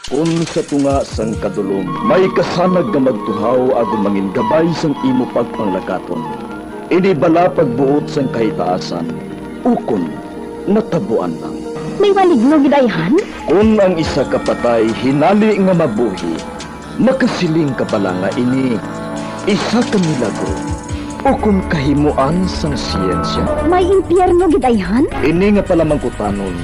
Kung sa tunga sang kadulom, may kasanag nga magtuhaw agon mangin gabay sang imo pagpanglakaton. Ini bala pagbuot sang kahitaasan, ukon natabuan lang. May maligno gidayhan? Kung ang isa kapatay hinali nga mabuhi, makasiling ka pala nga ini isa ka milagro o kung kahimuan sang siyensya. May impyerno gidayhan? Ini nga pala mangkutanon,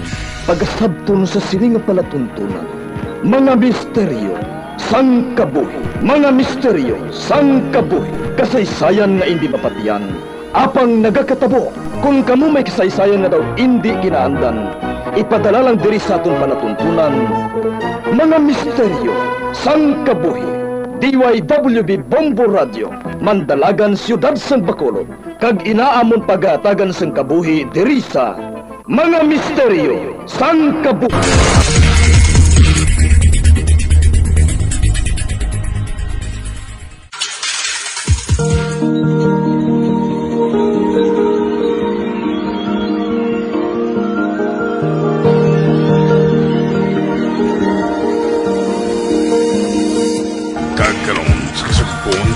pagasabton sa siling nga palatuntunan. Mga misteryo, sang kabuhi. Mga misteryo, sang kabuhi. Kasaysayan nga hindi mapatiyan. Apang nagakatabo, kung kamo may kasaysayan nga daw hindi ginaandan, ipadala lang diri sa aton palatuntunan. Mga misteryo, sang kabuhi. DYWB Bombo Radio, Mandalagan, Siyudad San Bacolod. Kag inaamon pagatagan sang kabuhi diri sa Mga Misteryo, sang kabuhi.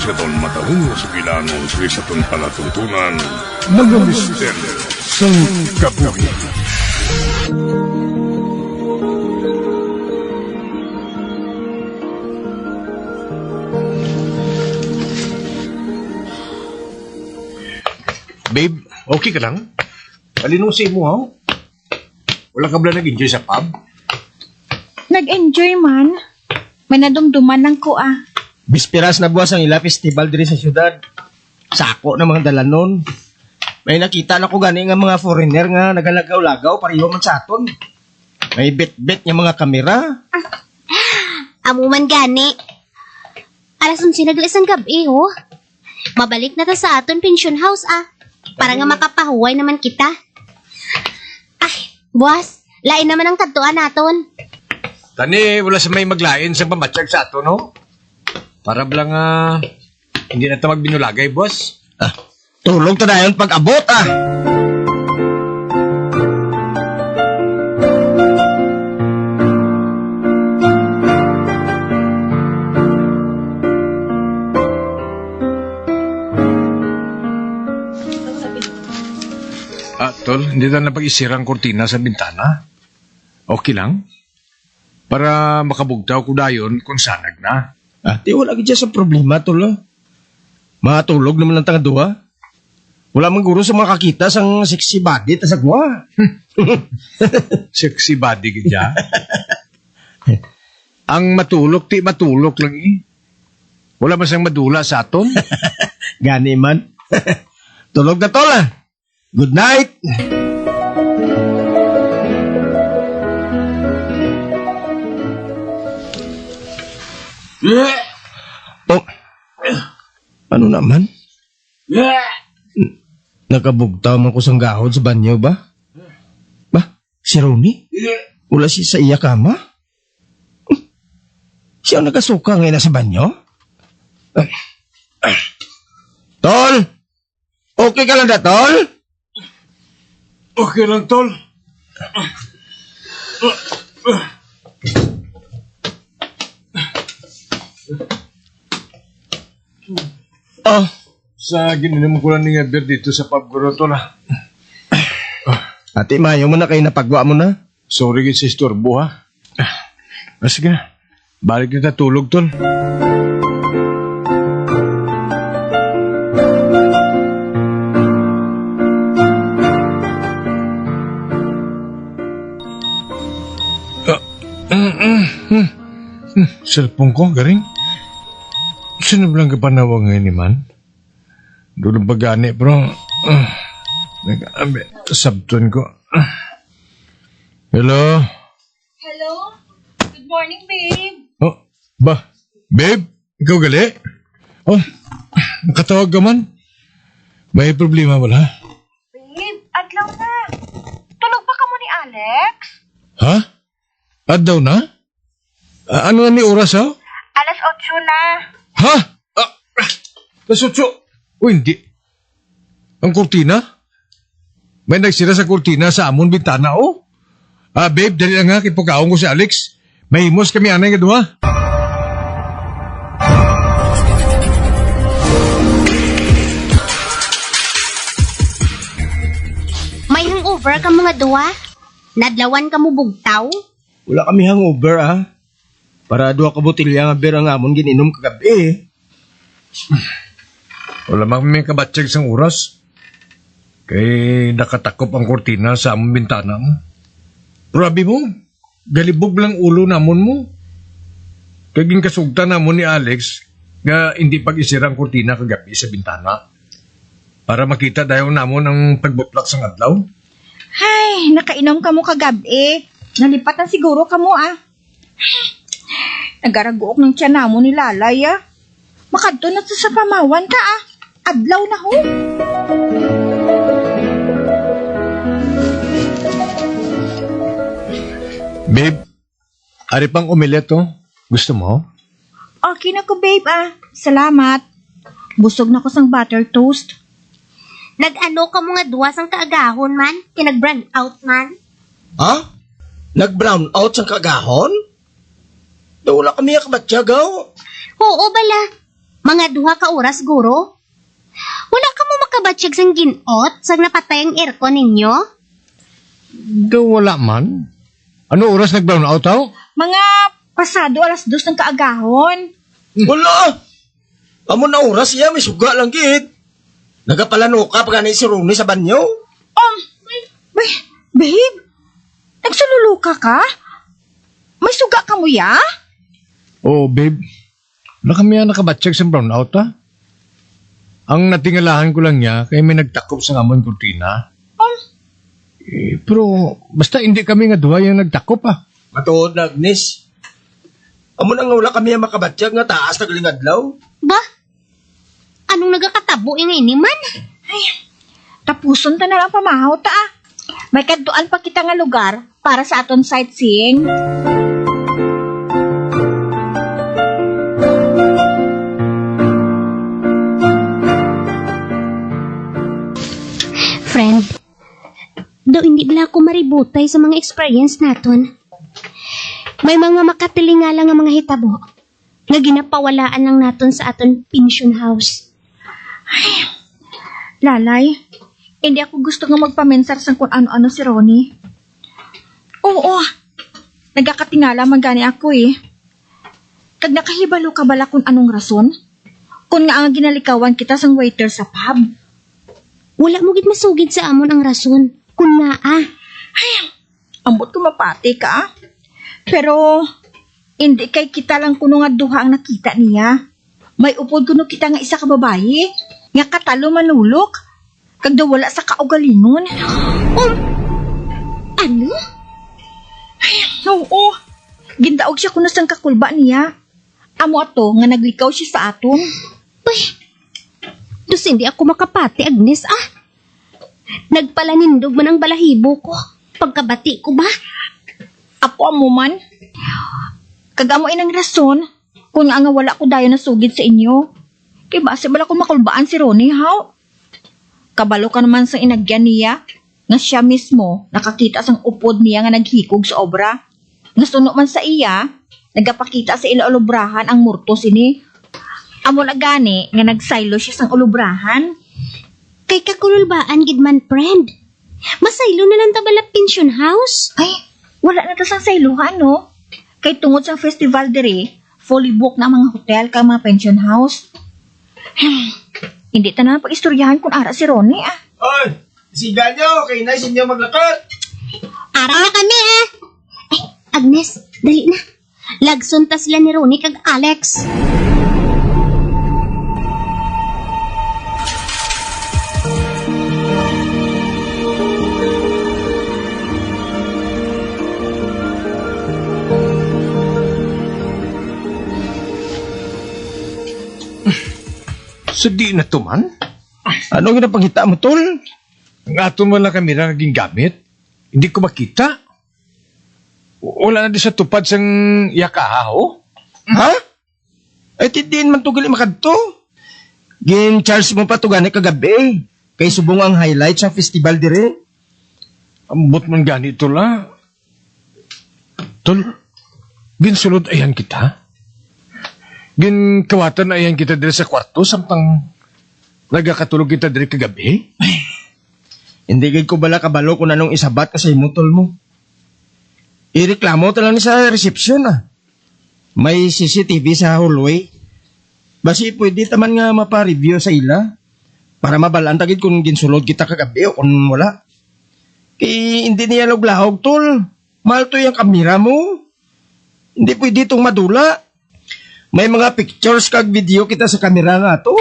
Sa taon matahong sa bilanong sa itong palatuntunan, mga misteryo sang kabuhi. Babe, okay ka lang? Kalinusin mo, ha? Wala ka ba nag-enjoy sa pub? Nag-enjoy man. May nadumduman lang ko Bispiras na buwas ang ila festival diri sa syudad. Sako na mga dalanon. May nakita na ko gani nga mga foreigner nga nagalagaw-lagaw pareho man sa aton. May bet-bet nga mga kamera. Amo man gani. Alas 11 naglasang gabi, oh. Mabalik na ta sa aton pension house, para nga makapahuway naman kita. Ay, boss, lain naman ang tatuan naton. Tani, wala sa may maglain sa pamatsag sa ato, no? Para blang, hindi na ito magbinulagay, boss. Tulog ta dayon pag abot, Tol, hindi na napag-isira ang kortina sa bintana. Okay lang? Para makabugtaw ko dayon kung sanag na. Di wala gid sa problema, tol. Matulog naman lang tanga duha. Wala man guro sa makakita sang sexy body ta sa gwa. Sexy body gidya. Ang matulog, ti matulog lang eh. Wala man siyang madula sa aton. Gani man. Tulog na, tol. Good night. Oh, ano naman? Nakabugtaw man ko sang gahod sa banyo ba? Ba, si Ronnie? Wala siya sa iya kama? Siya ang nakasuka ngayon sa banyo? Tol! Okay ka lang da, Tol? Okay lang, Tol. Sa gininom ko lang ni Eber dito sa pub ko Tol, Ate, mayo mo na kayo napagwa mo na. Sorry sa istorbo, ha? Sige na. Balik na tulog, Tol. Cellphone ko, garing. Sino ba lang kapanawag ngayon ni Man? Doon ba gani, bro? Sabton ko. Hello? Hello? Good morning, babe. Oh, ba? Babe? Ikaw gali? Oh, nakatawag ka man? May problema wala? Babe, adlaw na. Tulog pa ka mo ni Alex? Ha? Adlaw na? Ano ni oras, ha? Alas 8 na. Ha? Nasutso. O hindi. Ang kurtina? May nagsira sa kurtina sa amon bintana, oh. Babe, dali na nga, kipagkaon ko si Alex. Mahimos kami anay nga duha. May hangover ka mga duwa? Nadlawan ka mo bugtaw? Wala kami hangover, ah. Para duha ka botilya nga beer ang amon gininom kagabi. Wala mang may kabatsyag sang oras. Kay nakatakop ang kortina sa among bintana mo. Grabe mo, galibog lang ulo namon mo. Kaging kasugta namon ni Alex nga hindi pag-isirang kortina kagabi sa bintana. Para makita dayon namon ang pagbuplak sa adlaw. Ay, nakainom ka mo kagabi. Nalipat na siguro ka mo, ah. Nagaragook ng tiyan mo ni Lalay, ah. Makadto na sa pamawan ka, ah. Adlaw na ho. Babe, ari pang omelet to. Gusto mo? Okay na ko, babe, ah. Salamat. Busog na ko sang butter toast. Nag-ano ka mga duwa sang kaagahon man? Kinag-brand out man? Ha? Nag-brown out sa kagahon? Wala kami kabatyagaw. Oo bala. Mga duha ka oras guro? Wala ka mo makabatsyag sang ginot sang napatay ang aircon ninyo? Do wala man. Ano oras nag-brown out aw? Mga pasado 2:00 ng kaagahon. Wala! Amo na oras iya, may suga lang gid. Nagapalano ka pag si Rooney sa banyo? Babe, nagsululuka ka? May suga ka mo, ya? Oh, babe. Wala kami nakabatsyag sa brown out, ha? Ang natingalahan ko lang niya, kaya may nagtakop sa amon kortina. Pero basta hindi kami nga duha yung nagtakop, ha? Matuod na, Agnes. Amo na nga wala kami makabatsyag nga taas na galingadlaw. Ba? Anong nagakatabo yung ini man? Tapuson ta na lang pamahaw ta, ah. May kadtuan pa kita nga lugar para sa aton sightseeing. Friend, do hindi bala ako maributay sa mga experience naton. May mga makatilinga lang nga mga hitabo nga ginapawalaan lang naton sa aton pension house. Lalay, hindi ako gusto nga magpamensar sa kung ano-ano si Ronnie. Oo, nagkakatingala man gani ako eh. Kag nakahibalo ka bala kung anong rason? Kung nga ang ginalikawan kita sang waiter sa pub. Wala mo gid masugid sa amon ang rason. Kun nga Ambot ko mapati ka, ah. Pero, hindi kay kita lang kuno nga duha ang nakita niya. May upod kuno kita nga isa ka babayi. Nga katalo manulok. Kag daw wala sa kaugalingon. ano? Oo. Gindaog siya kuno sang kakulba niya. Amo ato nga naglikaw siya sa aton. Uy, dus hindi ako makapati, Agnes, ah. Nagpalanindog man ang balahibo ko. Pagkabati ko ba? Ako amo man. Kag amo inang rason kung nga wala ko dayon na sugid sa inyo. Kay base bala ko makulbaan si Ronnie, how? Kabalo ka naman sa inagyan niya nga siya mismo nakakita sang upod niya nga naghikog sa obra. Nga suno man sa iya, nagapakita sa ilaulubrahan ang murto sini. Amo na gani nga nagsaylo siya sang ulubrahan. Kay kakululbaan gid man, friend. Masaylo na lang tabala pension house. Ay, wala na ta sang sayluhan, no? Kay tungod sa festival diri, fully booked na ang mga hotel kang mga pension house. Hindi ta na pag-istoryahan kung ara si Ronnie, ah. Oy, siga nyo, kay na sinyo maglakad. Arang na kami, eh. Ay, Agnes, dali na. Lagson ta sila ni Ronnie kag Alex. So di na to man? Ano nga panghita mo, tol? Ang ato mo lang kami naging gamit. Hindi ko makita. Wala na di sa tupad sang yakaho. Ha? Ay, titiin man to gali makadto. Gin-charge mo pa to gani kagabi. Kay subong ang highlight sa festival dire. Ambot man ganito la. Tol, ginsulod ayan kita. Ginkawatan ayan kita diri sa kwarto samtang nagakatulog kita diri kagabi. Hindi gid ko bala kabalo kung anong isabat ka sa imutol mo. Ireklamo ta lang ni sa reception May CCTV sa hallway. Basi pwede taman nga mapa-review sa ila para mabalaan tagid kung ginsulod kita kagabi o kung wala. Kaya hindi niya laglahog tol. Mahal to yung kamera mo. Hindi pwede itong madula. May mga pictures kag video kita sa kamera nga to.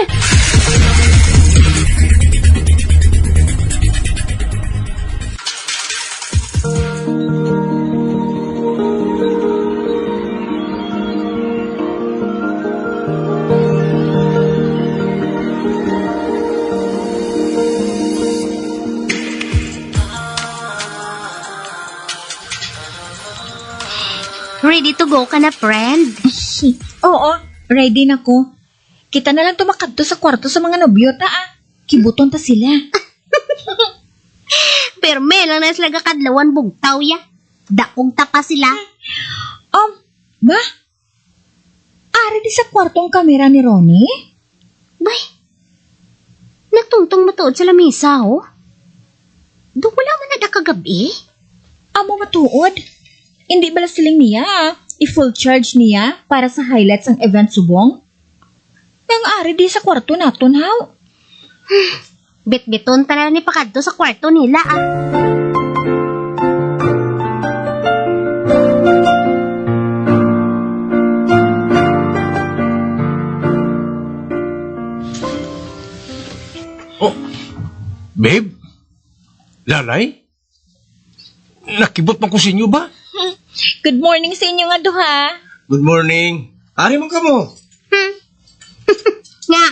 Ready to go ka na, friend? Oo, ready na ko. Kita na lang tumakadto sa kwarto sa mga nobyo ta Kibuton ta sila. Pero may lang na sila kakadlawan bugtaw ya. Dakong tapa sila. Ba? Ari di sa kwartong kamera ni Ronnie? Bay, nagtungtong matuod sa lamisa, oh. Doon wala man na kagabi. Amo matuod. Hindi bala siling niya i-full charge niya para sa highlights ng event subong? Nang ari di sa kwarto naton, haw? Bit-biton talaga ni pakadto sa kwarto nila, Oh, babe? Lalay? Nakibot man ko sa inyo ba? Good morning sa inyo nga duha. Good morning. Ari man ka mo. Nga,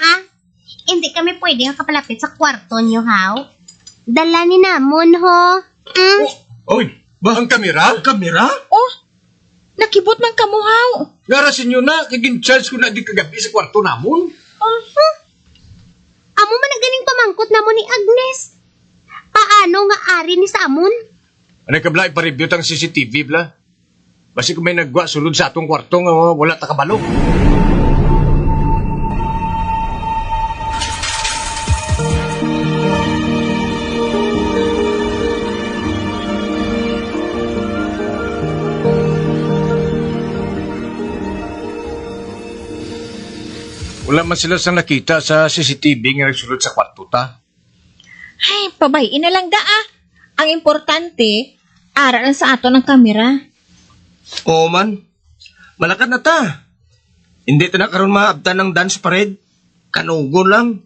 hindi kami pwede nga kapalapit sa kwarto niyo, haw. Dala ni namon, ho. Oy, ba ang kamera? Ang kamera? Oh, nakibot man kamo, haw. Garasin nyo na, kagin-charge ko na di kagabi sa kwarto namon. Amo man ang ganing pamangkot namon ni Agnes. Paano nga ari ni sa amon? Ano ka bla, ipareview tang CCTV bla? Basi kung may nagwa, sulod sa atong kwarto nga wala ta kabalo. Wala man sila sang nakita sa CCTV nga nagsulod sa kwarto ta. Ay, pabayin na lang Ang importante, ara lang sa ato ng kamera. Oo man. Malakad na ta. Hindi ta na karon maabtan ng dance parade. Kanugo lang.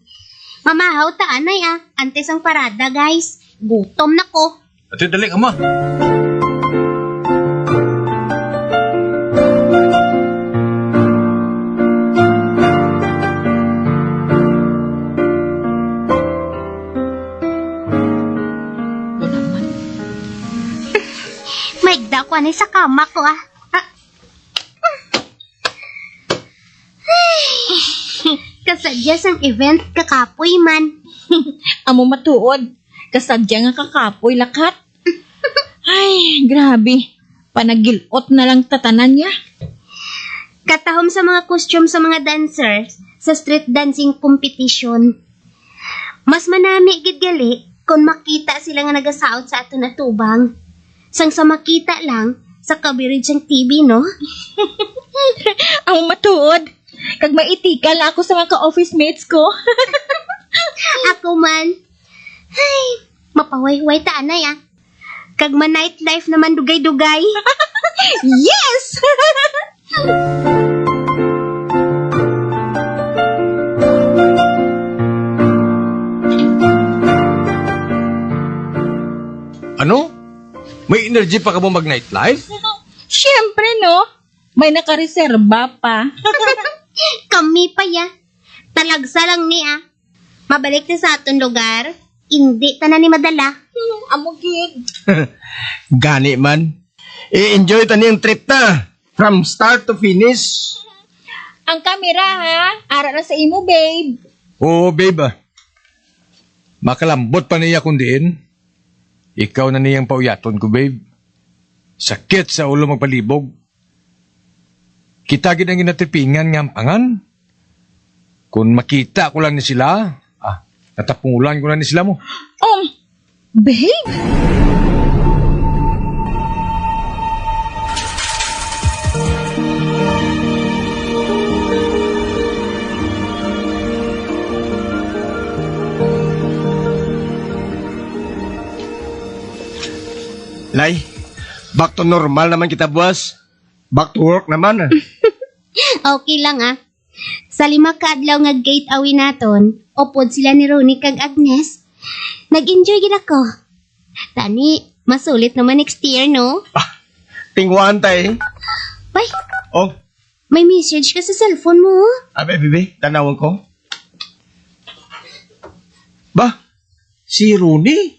Mamahaw ta anay, Antes ang parada, guys. Gutom na ko. Ate, dali, ama. Maigda ko anay sa kama ko, Kasadya sang event kakapoy man. Amo matuod. Kasadya nga kakapoy lakat. Ay, grabe. Panagilot na lang tatanan niya. Katahom sa mga costume sa mga dancers sa street dancing competition. Mas manami gid gali kung makita sila nga nagasaot sa ato na tubang. Sang sa makita lang sa coverage ng TV, no? Amo matuod. Kag maitikal na ako sa mga ka-office mates ko. Ako man. Ay, mapaway-way ta anay, Kag ma-nightlife naman dugay-dugay. Yes! Ano? May energy pa ka mo mag-nightlife? Siyempre, no? May nakareserba pa. Kami pa ya. Talagsa lang ni, Mabalik na sa aton lugar, hindi ta na ni madala. Amo gid. Gani man. I-enjoy ta niyang trip ta. From start to finish. Ang kamera, ha? Ara na sa imo, babe. Oo, babe. Makalambot pa niya kundiin. Ikaw na niyang pauyaton ko, babe. Sakit sa ulo magpalibog. Kita gid ang ginatripingan nga ampangan. Kung makita ko lang ni sila, natapungulan ko lang ni sila mo. Babe? Lay, back to normal naman kita, boss. Back to work naman. Okay lang ah. Sa 5 ka adlaw nga gate awi naton, upod sila ni Ronnie kag Agnes. Nag-enjoy gid ako. Tani, masulit naman next year, no? Tingwaan tay. Bay, Oh, may message ka sa cellphone mo. abe, bebe, tanawon ko. Ba, si Rooney.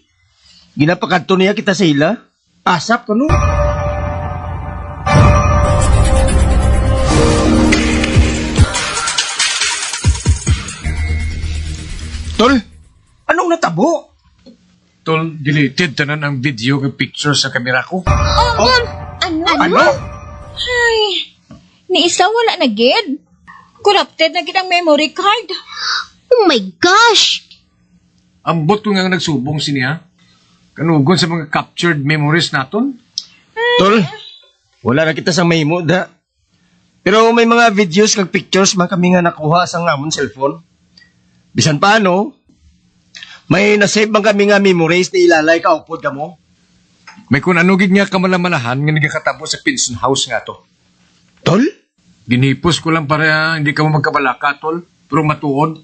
Ginapakadto niya kita sa ila. Asap ko no. Tol, anong natabo? Tol, deleted tanan ang video kag picture sa kamera ko. Ano? Ay, ni isa wala na gid. Corrupted na gid ang memory card. Oh my gosh! Ambot ko nga nagsubong siniya. Kanugon sa mga captured memories naton. Tol, wala na kita sa mahimo da. Pero may mga videos kag pictures man kami nga nakuha sa ngamon cellphone. Bisan paano, may nasave man kami nga memories na ilalay ka upod ka mo. May kung ano gid nga kamalamalahan nga nagakatabo sa pension house nga to. Tol? Ginhipos ko lang para hindi ka mo magkabalaka, tol. Pero matuod.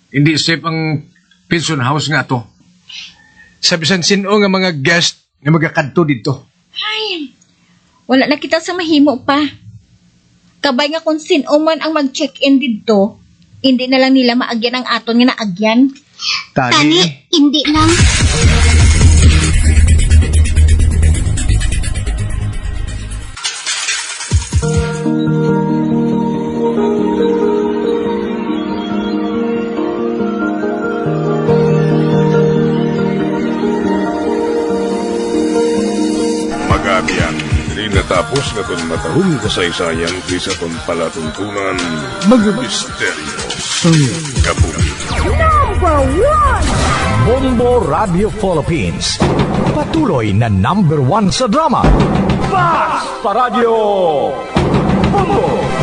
Hindi safe ang pension house nga to. Sabisan sino nga mga guest nga magakadto dito. Ay, wala na kita sa mahimo pa. Kabay nga kung sino man ang mag-check-in dito, hindi na lang nila maagyan ang aton nga naagyan. Tani, hindi lang. Magabian, di natapos na itong matahong kasaysayan kaysa itong palatuntunan mga misteryo sa kabuhi. Bombo Radio Philippines. Patuloy na #1 sa drama. Fast Radio. Bombo